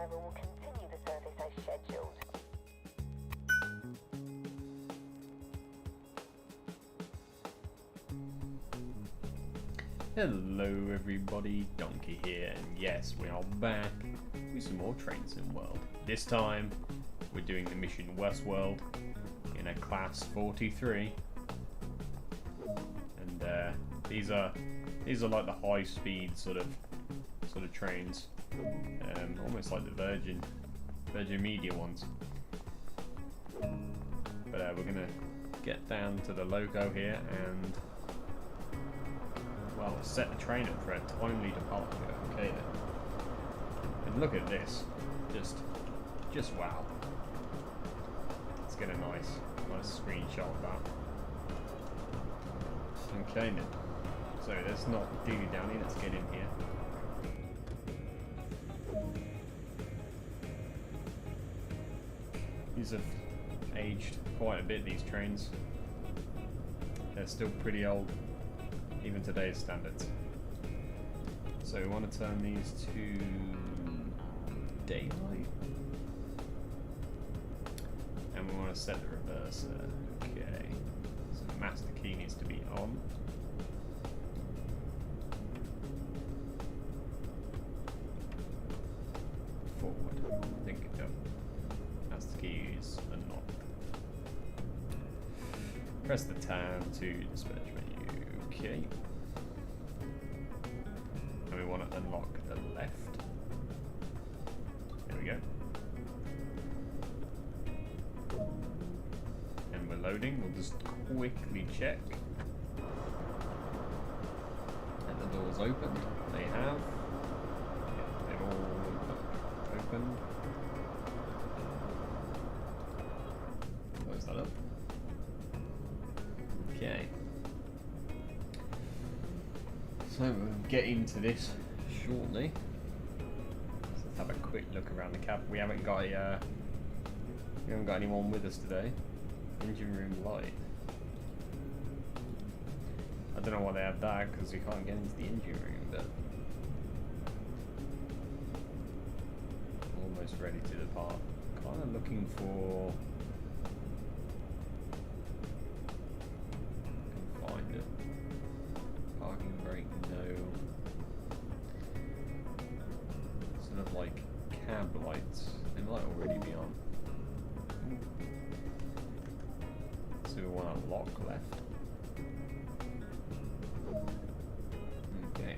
driver will continue the service as scheduled. Hello everybody, Donkey here, and yes, we are back with some more Train Sim World. This time, we're doing the mission Westworld in a class 43, and these are like the high-speed sort of trains, almost like the Virgin Media ones. But we're gonna get down to the loco here and, well, set the train up for a timely departure. Okay then. And look at this. Just wow. Let's get a nice screenshot of that. Okay then. So let's not dilly-dally, let's get in here. These have aged quite a bit, these trains. They're still pretty old, even today's standards. So we want to turn these to daylight, and we want to set the reverser. Okay, so the master key needs to be on. Forward. I think master key is unlocked. Press the tab to dispatch menu. Okay. And we want to unlock the left. There we go. And we're loading. We'll just quickly check. And the doors opened. They have. Yeah, they're all opened. Close that up. Okay. So we'll get into this shortly. So let's have a quick look around the cab. We haven't got anyone with us today. Engine room light. I don't know why they have that, because we can't get into the engine room, but almost ready to depart. Kind of looking for. Find it. Parking brake, no. Sort of like cab lights. They might already be on. So we want to lock left. Okay.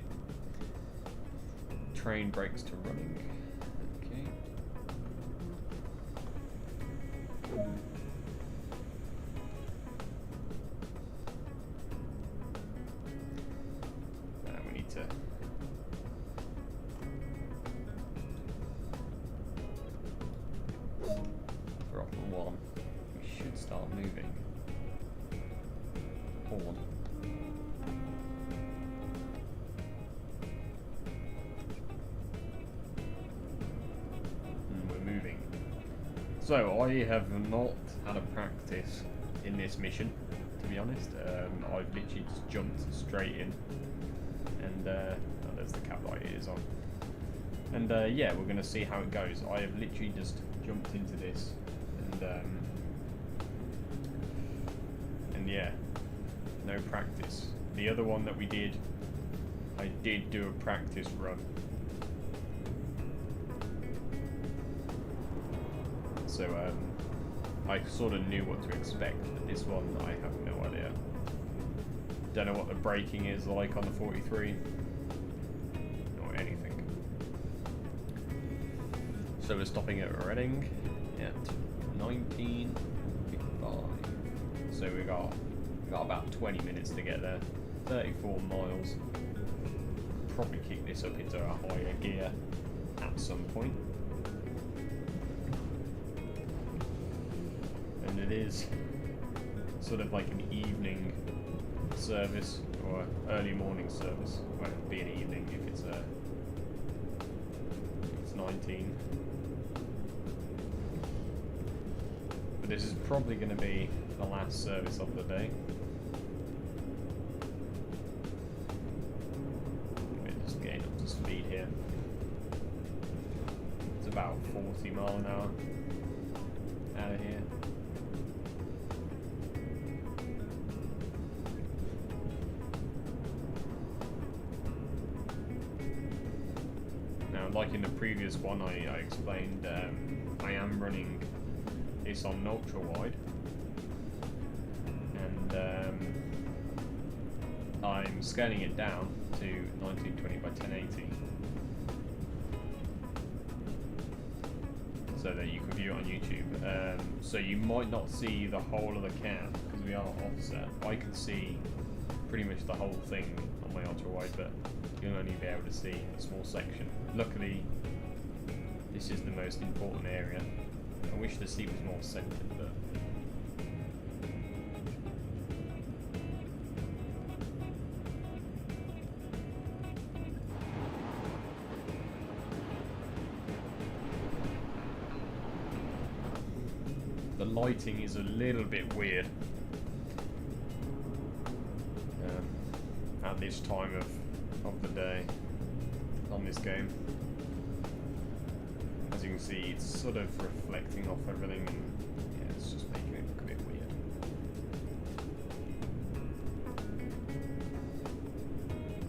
Train brakes to running. Okay. We need to throttle one. We should start moving. Horn. And we're moving. So I have not had a practice in this mission, to be honest. I've literally just jumped straight in, and oh, there's the cab light, it is on. And yeah, we're going to see how it goes. I have literally just jumped into this, and yeah, no practice. The other one that we did, I did do a practice run. So I sort of knew what to expect, but this one I have no idea. Don't know what the braking is like on the 43, or anything. So we're stopping at Reading at 19:55. So we got about 20 minutes to get there. 34 miles. Probably kick this up into a higher gear at some point. And it is sort of like an evening service or early morning service. Well, it'll be an evening if it's 19. But this is probably going to be the last service of the day. We're just getting up to speed here. It's about 40 mile an hour out of here. Now, like in the previous one, I explained I am running this on ultra wide, and I'm scaling it down to 1920 by 1080 so that you can view it on YouTube. So you might not see the whole of the cam because we are offset. I can see pretty much the whole thing on my ultra wide, but you'll only be able to see a small section. Luckily, this is the most important area. I wish the seat was more centered, but the lighting is a little bit weird at this time of the day on this game. As you can see, it's sort of reflecting off everything, and yeah, it's just making it look a bit weird.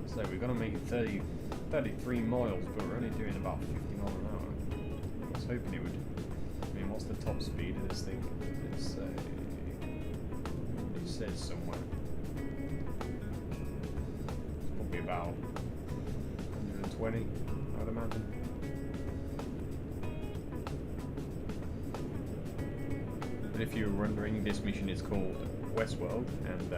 So we're going to make it 33 miles, but we're only doing about 50 miles an hour. I was hoping it would. I mean, what's the top speed of this thing? It says somewhere. It's probably about 120, I would imagine. And if you're wondering, this mission is called Westworld, and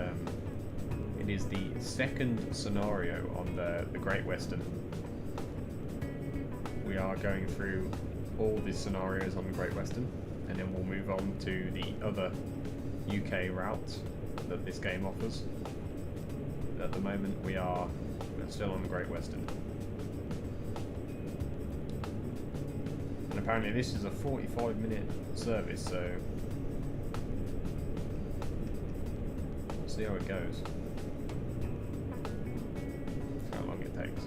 it is the second scenario on the Great Western. We are going through all the scenarios on the Great Western, and then we'll move on to the other UK routes that this game offers. At the moment we're still on the Great Western. And apparently this is a 45-minute service, so we'll see how it goes. How long it takes.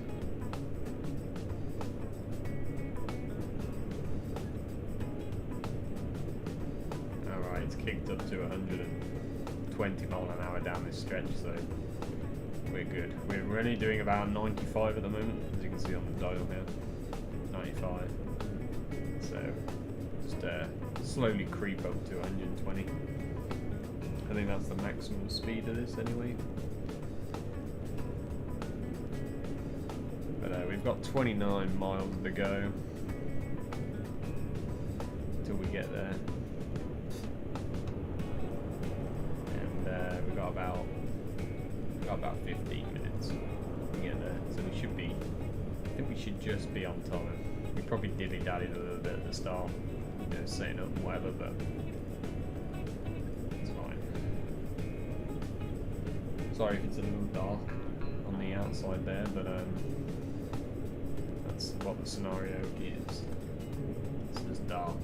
Alright, it's kicked up to 120 mile an hour down this stretch, so we're good. We're only doing about 95 at the moment, as you can see on the dial here. 95. So just slowly creep up to 120. I think that's the maximum speed of this anyway. But we've got 29 miles to go till we get there. And we've got about 15 minutes to get there, so we should be. I think we should just be on time. We probably dilly-dallied a little bit at the start, you know, setting up and whatever, but it's fine. Sorry if it's a little dark on the outside there, but that's what the scenario is. It's just dark.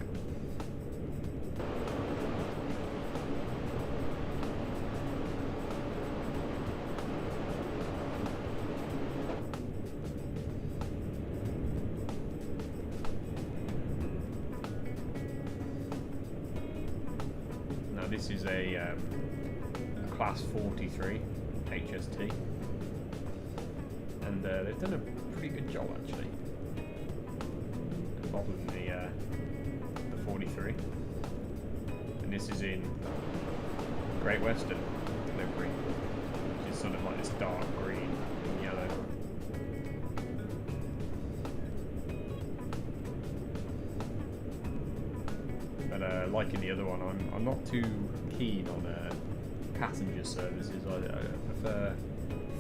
This is a class 43 HST, and they've done a pretty good job actually, other than the 43. And this is in Great Western delivery, which is sort of like this dark green and yellow. But like in the other one, I'm not too keen on passenger services. I prefer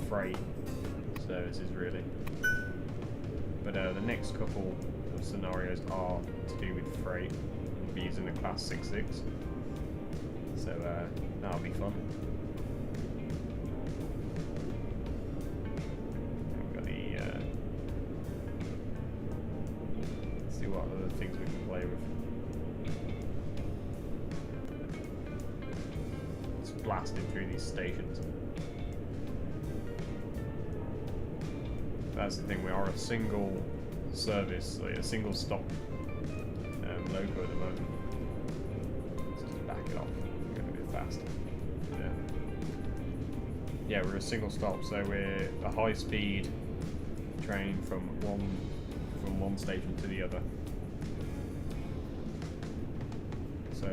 freight services really. But the next couple of scenarios are to do with freight. We'll be using the class 66, so that'll be fun. We've got the let's see what other things we can play with. Blasting through these stations. That's the thing, we are a single service, like a single stop loco at the moment. Let's just back it off, go a bit faster. Yeah, we're a single stop, so we're a high speed train from one station to the other. So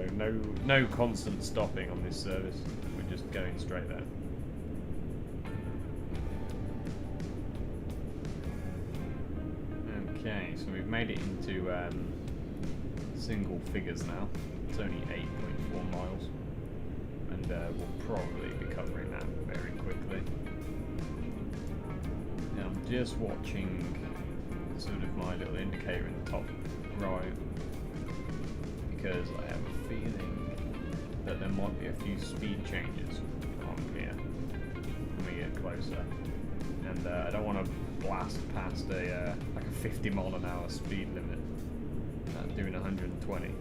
no constant stopping on this service. We're just going straight there. Okay, so we've made it into single figures now. It's only 8.4 miles, and we'll probably be covering that very quickly. Now, I'm just watching sort of my little indicator in the top right, because I have a feeling that there might be a few speed changes on here when we get closer, and I don't want to blast past a like a 50 mile an hour speed limit doing 120,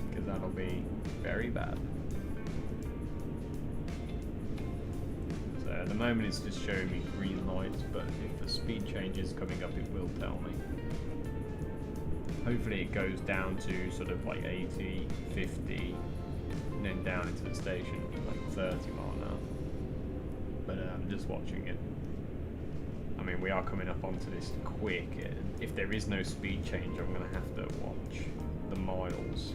because that'll be very bad. So at the moment it's just showing me green lights, but if a speed change is coming up it will tell me. Hopefully it goes down to sort of like 80, 50, and then down into the station like 30 mile an hour. But I'm just watching it. I mean, we are coming up onto this quick. If there is no speed change, I'm going to have to watch the miles.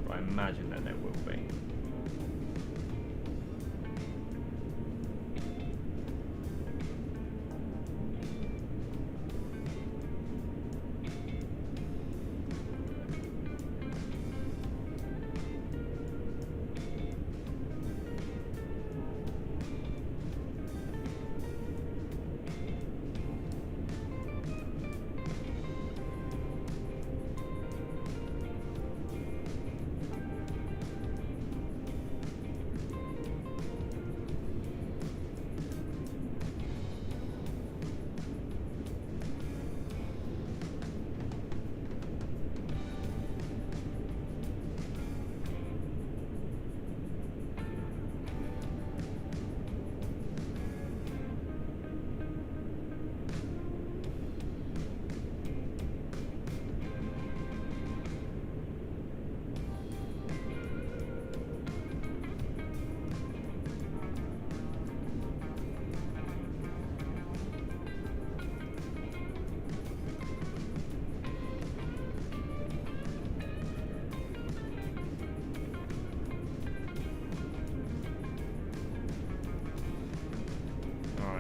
But I imagine that there will be.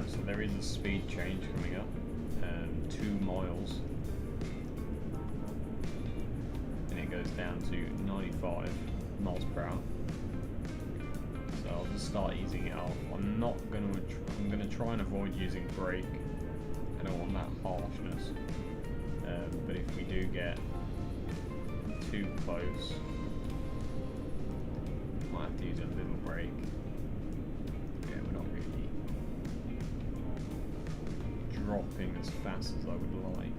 So there is a speed change coming up, 2 miles, and it goes down to 95 miles per hour. So I'll just start easing it off. I'm going to try and avoid using brake. I don't want that harshness. But if we do get too close, might have to use a little brake. Yeah, we're not really dropping as fast as I would like.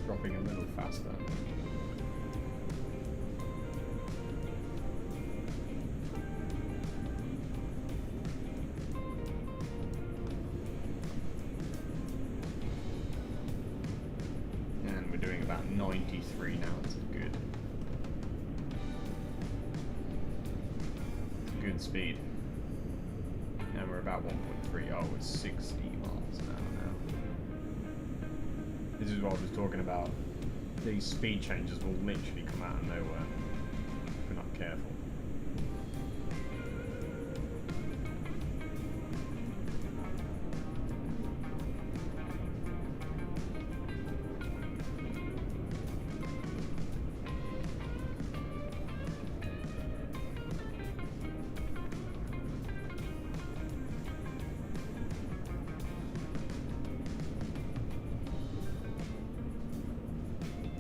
Dropping a little faster. And we're doing about 93 now, it's good. Good speed. And we're about 1.3, oh, we're 60 miles an hour now. This is what I was talking about. These speed changes will literally come out of nowhere if we're not careful.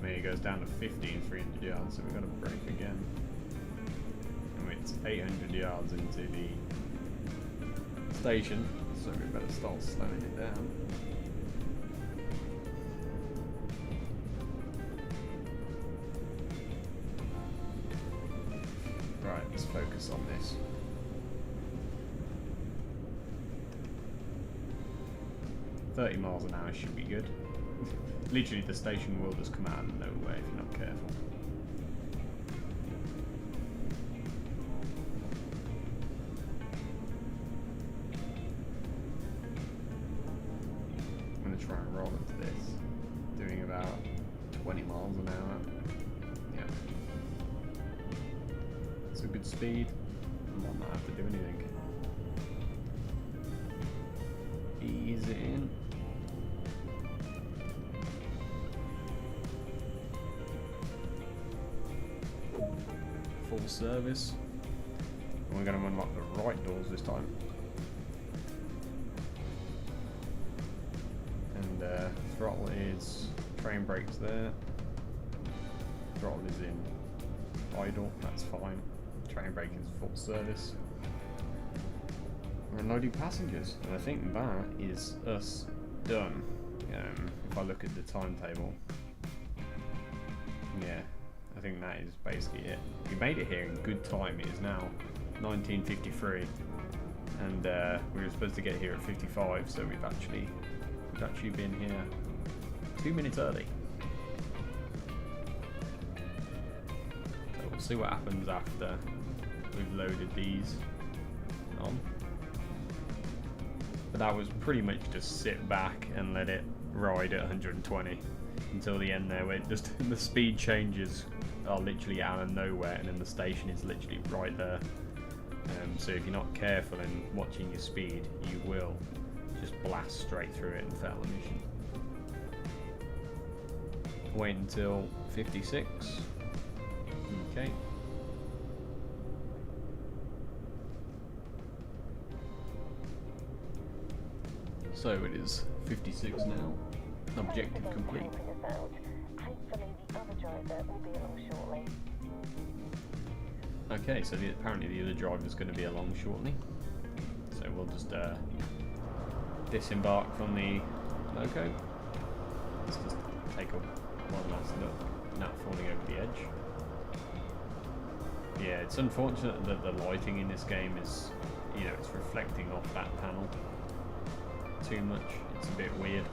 It goes down to 15, 300 yards, so we've got to brake again. And it's 800 yards into the station, so we better start slowing it down. Right, let's focus on this. $30 miles an hour should be good. Literally, the station will just come out of nowhere if you're not careful. I'm going to try and roll into this, doing about 20 miles an hour. Yeah. It's a good speed. I might not have to do anything. Ease it in. Full service. And we're going to unlock the right doors this time. And throttle is, train brakes there. Throttle is in idle, that's fine. Train brake is full service. We're unloading passengers, and I think that is us done. If I look at the timetable, yeah, I think that is basically it. We made it here in good time. It is now 19:53, and we were supposed to get here at 55, so we've actually been here 2 minutes early. So we'll see what happens after we've loaded these on. But that was pretty much just sit back and let it ride at 120 until the end there, where it just the speed changes are literally out of nowhere, and then the station is literally right there. So if you're not careful in watching your speed, you will just blast straight through it and fail the mission. Wait until 56. Okay. So it is 56 now. Objective complete. Hopefully the other driver will be along shortly. Okay, so apparently the other driver is going to be along shortly. So we'll just disembark from the loco. Let's just take one last look. Not falling over the edge. Yeah, it's unfortunate that the lighting in this game is, it's reflecting off that panel too much. It's a bit weird.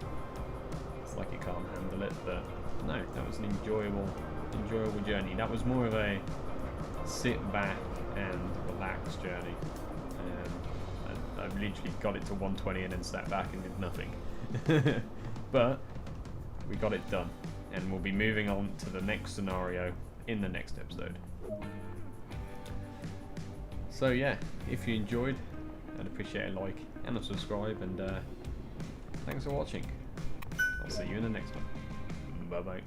It's like it can't handle it, but no, that was an enjoyable journey. That was more of a sit back and relax journey. I literally got it to 120 and then sat back and did nothing. But we got it done, and we'll be moving on to the next scenario in the next episode. So yeah, if you enjoyed, I'd appreciate a like and a subscribe, and thanks for watching. I'll see you in the next one. Bye bye.